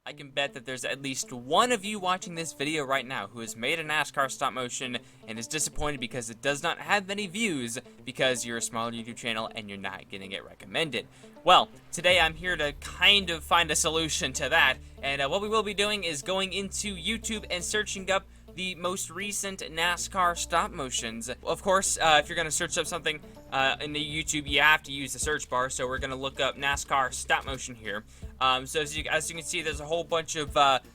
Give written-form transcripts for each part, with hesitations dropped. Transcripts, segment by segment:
I can bet that there's at least one of you watching this video right now who has made a NASCAR stop motion and is disappointed because it does not have many views because you're a smaller YouTube channel and you're not getting it recommended. Well, today I'm here to kind of find a solution to that, and what we will be doing is going into YouTube and searching up the most recent NASCAR stop motions. Of course, if you're going to search up something in the YouTube, you have to use the search bar, so we're going to look up NASCAR stop motion here. So as you can see, there's a whole bunch of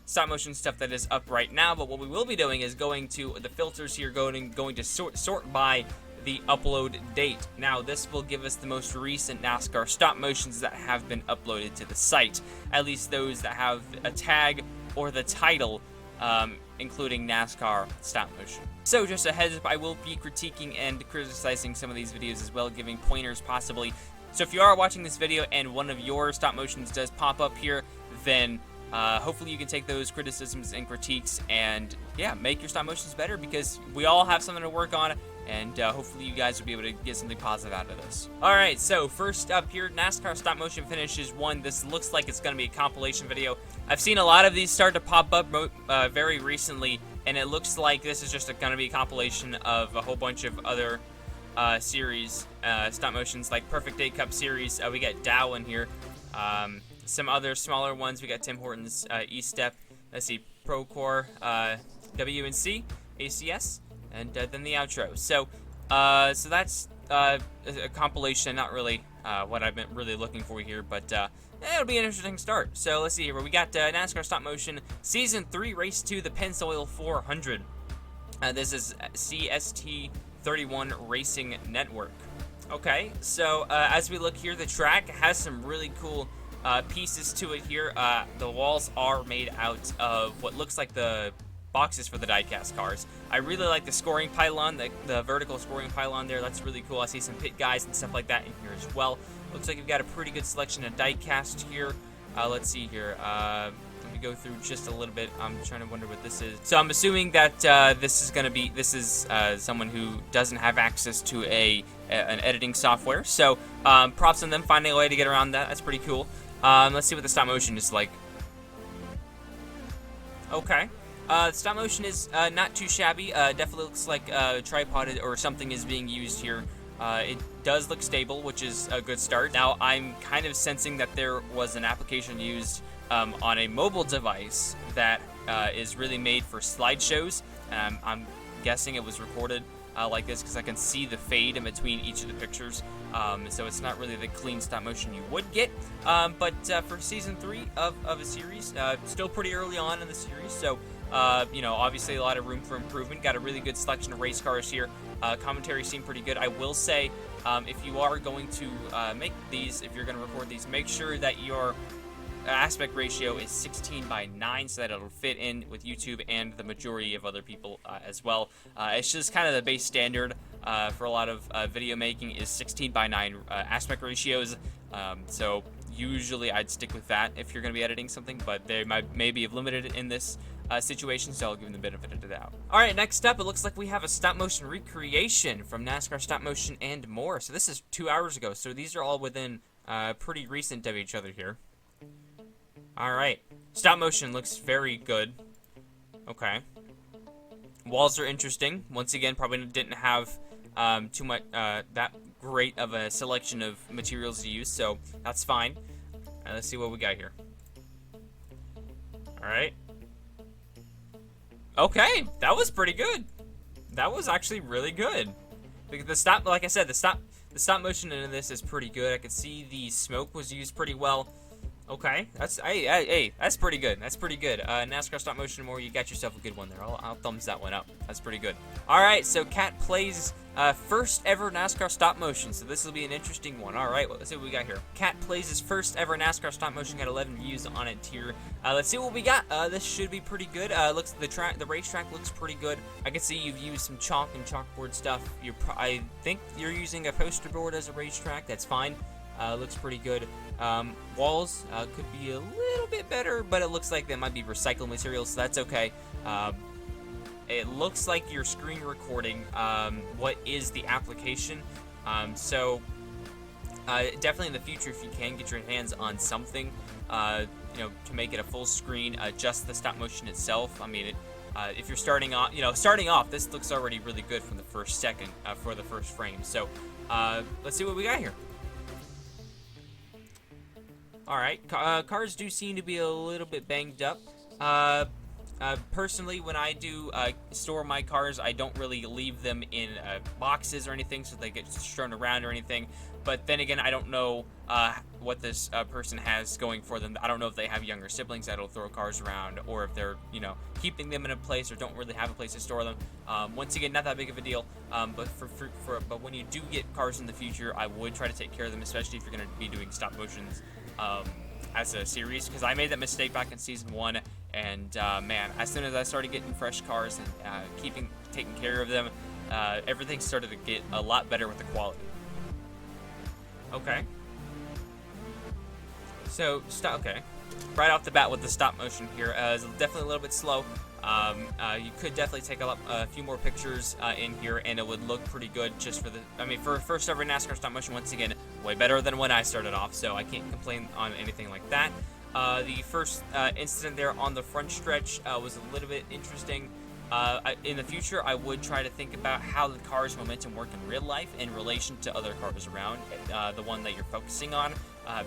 stop motion stuff that is up right now, but what we will be doing is going to the filters here, going to sort by the upload date. Now, this will give us the most recent NASCAR stop motions that have been uploaded to the site, at least those that have a tag or the title including NASCAR stop motion. So just a heads up, I will be critiquing and criticizing some of these videos as well, giving pointers possibly. So if you are watching this video and one of your stop motions does pop up here, then hopefully you can take those criticisms and critiques and, yeah, make your stop motions better, because we all have something to work on, and hopefully you guys will be able to get something positive out of this. Alright, so first up here, NASCAR stop motion finishes 1. This looks like it's going to be a compilation video. I've seen a lot of these start to pop up very recently, and it looks like this is just going to be a compilation of a whole bunch of other series, stop motions, like Perfect Day Cup series. We got Dow in here. Some other smaller ones. We got Tim Hortons E-Step. Let's see, Procore, WNC, ACS, and then the outro. So that's a compilation. Not really what I've been really looking for here, but it'll be an interesting start. So let's see here. We got NASCAR Stop Motion Season 3, Race 2, the Pennzoil 400. This is CST31 Racing Network. Okay, so as we look here, the track has some really cool pieces to it here. The walls are made out of what looks like the boxes for the diecast cars. I really like the scoring pylon, the vertical scoring pylon there. That's really cool. I see some pit guys and stuff like that in here as well. Looks like you've got a pretty good selection of diecast here. Let's see here. Let me go through just a little bit. I'm trying to wonder what this is. So I'm assuming that this is someone who doesn't have access to an editing software. So props on them finding a way to get around that. That's pretty cool. Let's see what the stop motion is like. Okay. Stop motion is not too shabby. Definitely looks like tripoded or something is being used here. It does look stable, which is a good start. Now, I'm kind of sensing that there was an application used on a mobile device that is really made for slideshows. I'm guessing it was recorded like this because I can see the fade in between each of the pictures. So it's not really the clean stop motion you would get. But for Season 3 of a series, still pretty early on in the series, so you know, obviously a lot of room for improvement. Got a really good selection of race cars here. Commentary seemed pretty good. I will say, if you are going to make these, if you're going to record these, make sure that your aspect ratio is 16:9 so that it'll fit in with YouTube and the majority of other people as well. It's just kind of the base standard for a lot of video making is 16:9 aspect ratios. So usually I'd stick with that if you're going to be editing something, but they might maybe have limited it in this situation, so I'll give them the benefit of the doubt. Alright, next up, it looks like we have a stop motion recreation from NASCAR Stop Motion and more. So this is 2 hours ago, so these are all within pretty recent of each other here. Alright, stop motion looks very good. Okay. Walls are interesting. Once again, probably didn't have too much, that great of a selection of materials to use, so that's fine. Let's see what we got here. Alright. Okay, that was pretty good. That was actually really good. The stop, like I said, the stop motion in this is pretty good. I could see the smoke was used pretty well. Okay, that's that's pretty good. That's pretty good. NASCAR Stop Motion more, you got yourself a good one there. I'll thumbs that one up. That's pretty good. All right, so Cat plays first ever NASCAR Stop Motion. So this will be an interesting one. All right, well, let's see what we got here. Cat plays his first ever NASCAR Stop Motion. Got 11 views on it here. Let's see what we got. This should be pretty good. Looks the racetrack looks pretty good. I can see you've used some chalk and chalkboard stuff. I think you're using a poster board as a racetrack. That's fine. Looks pretty good. Walls could be a little bit better, but it looks like they might be recycled materials, so that's okay. It looks like you're screen recording what is the application. So definitely in the future, if you can get your hands on something you know, to make it a full screen, just the stop motion itself. I mean, if you're starting off, this looks already really good from the first second, for the first frame. So, let's see what we got here. Alright, cars do seem to be a little bit banged up. Personally, when I do store my cars, I don't really leave them in boxes or anything so they get strewn around or anything. But then again, I don't know what this person has going for them. I don't know if they have younger siblings that'll throw cars around, or if they're, you know, keeping them in a place or don't really have a place to store them. Once again, not that big of a deal. But but when you do get cars in the future, I would try to take care of them, especially if you're going to be doing stop motions as a series, because I made that mistake back in season 1, and man, as soon as I started getting fresh cars and taking care of them, everything started to get a lot better with the quality. Okay. So, okay. Right off the bat with the stop motion here, is definitely a little bit slow. You could definitely take a few more pictures in here, and it would look pretty good just for first ever NASCAR stop motion. Once again, way better than when I started off, so I can't complain on anything like that. The first incident there on the front stretch was a little bit interesting. In the future, I would try to think about how the car's momentum work in real life in relation to other cars around the one that you're focusing on,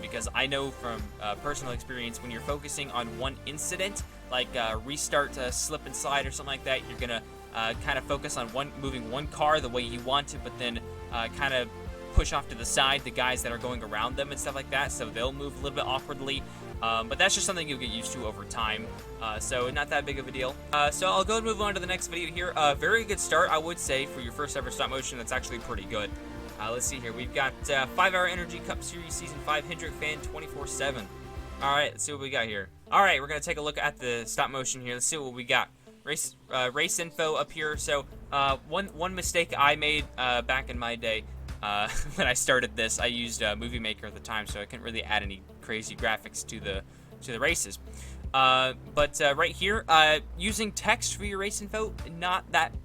because I know from personal experience, when you're focusing on one incident, like restart, slip and slide or something like that, you're gonna kind of focus on moving one car the way you want to, but then kind of push off to the side the guys that are going around them and stuff like that, so they'll move a little bit awkwardly. But that's just something you'll get used to over time, so not that big of a deal. So I'll go and move on to the next video here. Very good start, I would say, for your first ever stop motion. That's actually pretty good. Let's see here. We've got 5-hour Energy Cup Series Season 5 Hendrick Fan 24/7. Alright, let's see what we got here. Alright, we're going to take a look at the stop motion here. Let's see what we got. Race info up here. So one mistake I made back in my day, when I started this, I used Movie Maker at the time, so I couldn't really add any crazy graphics to the races. But right here, using text for your race info,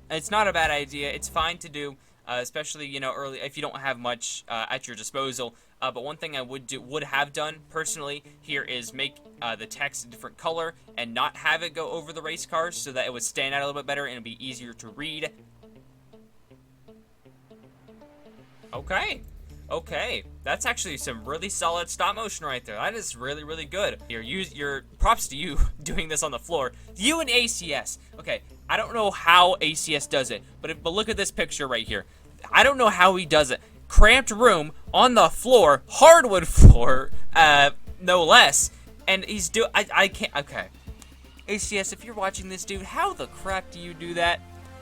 it's not a bad idea. It's fine to do, especially, you know, early if you don't have much at your disposal. But one thing I would have done personally here is make the text a different color and not have it go over the race cars, so that it would stand out a little bit better and it'd be easier to read. Okay, that's actually some really solid stop motion right there. That is really, really good. Your props to you doing this on the floor. You and ACS. Okay, I don't know how ACS does it, but look at this picture right here. I don't know how he does it. Cramped room on the floor, hardwood floor, no less. And he's I can't. Okay, ACS, if you're watching this, dude, how the crap do you do that?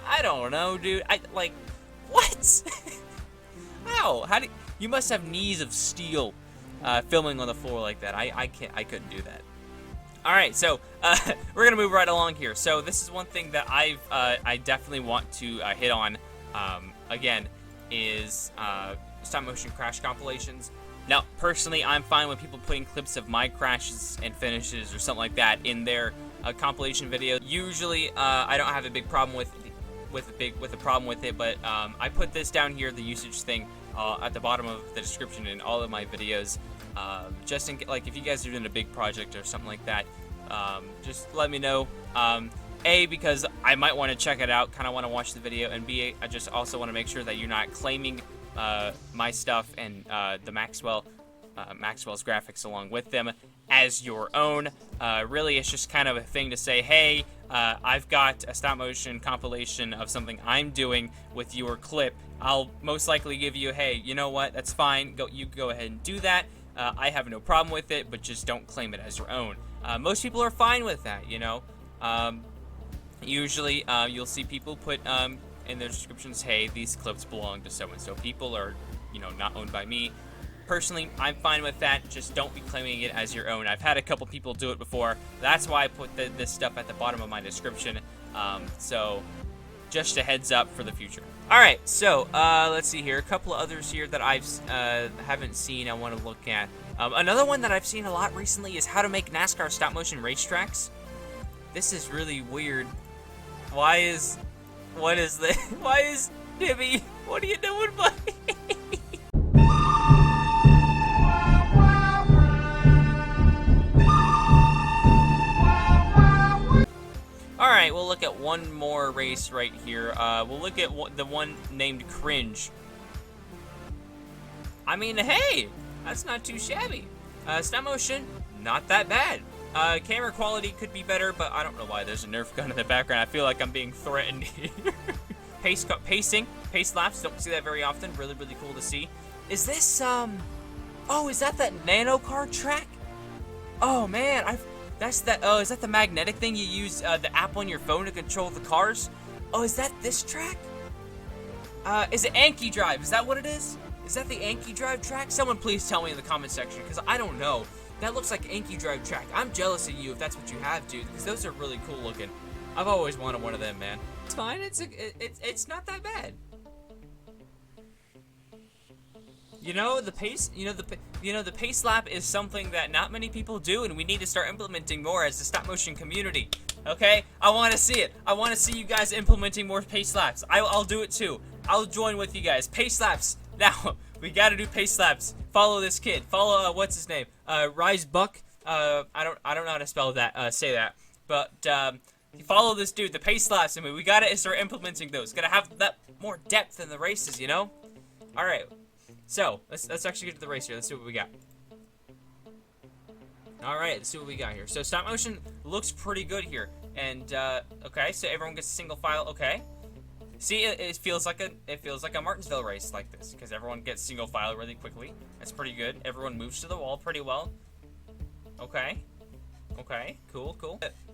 I don't know, dude. What? How do you must have knees of steel filming on the floor like that. I couldn't do that. Alright, so we're gonna move right along here. So this is one thing that I definitely want to hit on again, is stop motion crash compilations. Now personally, I'm fine with people putting clips of my crashes and finishes or something like that in their compilation video. Usually I don't have a big problem with a problem with it, but I put this down here, the usage thing, at the bottom of the description in all of my videos, just in like if you guys are doing a big project or something like that, just let me know. A, because I might want to check it out, kind of want to watch the video, and B, I just also want to make sure that you're not claiming my stuff and the Maxwell's graphics along with them as your own. Really, it's just kind of a thing to say, hey, I've got a stop motion compilation of something I'm doing with your clip. I'll most likely give you, hey, you know what, that's fine, you go ahead and do that. I have no problem with it, but just don't claim it as your own. Most people are fine with that, you know. Usually, you'll see people put in their descriptions, hey, these clips belong to so-and-so people, or, you know, not owned by me. Personally, I'm fine with that. Just don't be claiming it as your own. I've had a couple people do it before. That's why I put this stuff at the bottom of my description. So, just a heads up for the future. Alright, so, let's see here. A couple of others here that I haven't seen I want to look at. Another one that I've seen a lot recently is how to make NASCAR stop-motion racetracks. This is really weird. What is this? Why is Timmy? What are you doing, buddy? Alright, we'll look at one more race right here. We'll look at the one named Cringe. I mean, hey, that's not too shabby. Stop motion, not that bad. Camera quality could be better, but I don't know why there's a Nerf gun in the background. I feel like I'm being threatened here. Pace laps, don't see that very often. Really, really cool to see. Is this, oh, is that nano car track? Oh, man, is that the magnetic thing you use, the app on your phone to control the cars? Oh, is that this track? Is it Anki Drive? Is that what it is? Is that the Anki Drive track? Someone please tell me in the comment section, because I don't know. That looks like Anki Drive track. I'm jealous of you if that's what you have, dude, because those are really cool looking. I've always wanted one of them, man. It's fine. It's not that bad. You know, the pace lap is something that not many people do, and we need to start implementing more as the stop motion community. Okay? I want to see it. I want to see you guys implementing more pace laps. I'll do it too. I'll join with you guys. Pace laps. Now, we got to do pace laps. Follow this kid. Follow what's his name? Rise Buck. I don't know how to spell that. Say that. But follow this dude. The pace laps. I mean, we got to start implementing those. Got to have that more depth in the races, you know? All right. So, let's actually get to the race here. Let's see what we got. Alright, let's see what we got here. So, stop motion looks pretty good here. And, okay, so everyone gets a single file. Okay. See, it feels like a Martinsville race like this, because everyone gets single file really quickly. That's pretty good. Everyone moves to the wall pretty well. Okay. Okay, cool.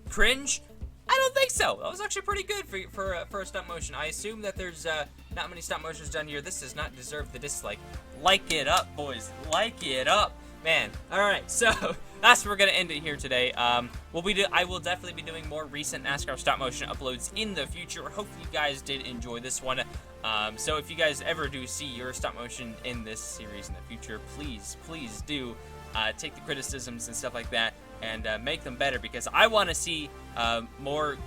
Cringe? I don't think so. That was actually pretty good for a stop motion. I assume that there's not many stop motions done here. This does not deserve the dislike. Like it up, boys. Like it up, man. All right, so that's where we're gonna end it here today. I will definitely be doing more recent NASCAR stop motion uploads in the future. Hopefully you guys did enjoy this one. So if you guys ever do see your stop motion in this series in the future, please do take the criticisms and stuff like that and make them better, because I want to see more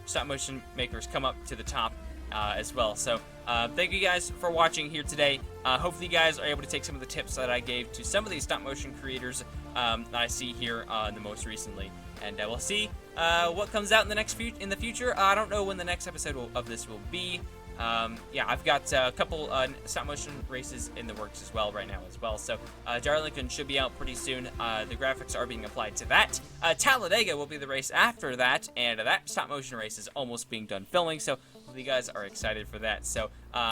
stop motion makers come up to the top as well. So thank you guys for watching here today. Hopefully you guys are able to take some of the tips that I gave to some of these stop motion creators that I see here the most recently, and we'll see what comes out in the future. I don't know when the next episode of this will be. Yeah, I've got a couple stop motion races in the works as well right now as well. So Darlington should be out pretty soon. The graphics are being applied to that. Talladega will be the race after that, and that stop motion race is almost being done filming. So hopefully you guys are excited for that. So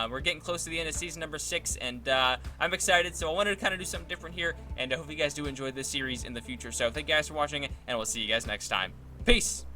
we're getting close to the end of season number 6, and I'm excited. So I wanted to kind of do something different here, and I hope you guys do enjoy this series in the future. So thank you guys for watching, and we'll see you guys next time. Peace.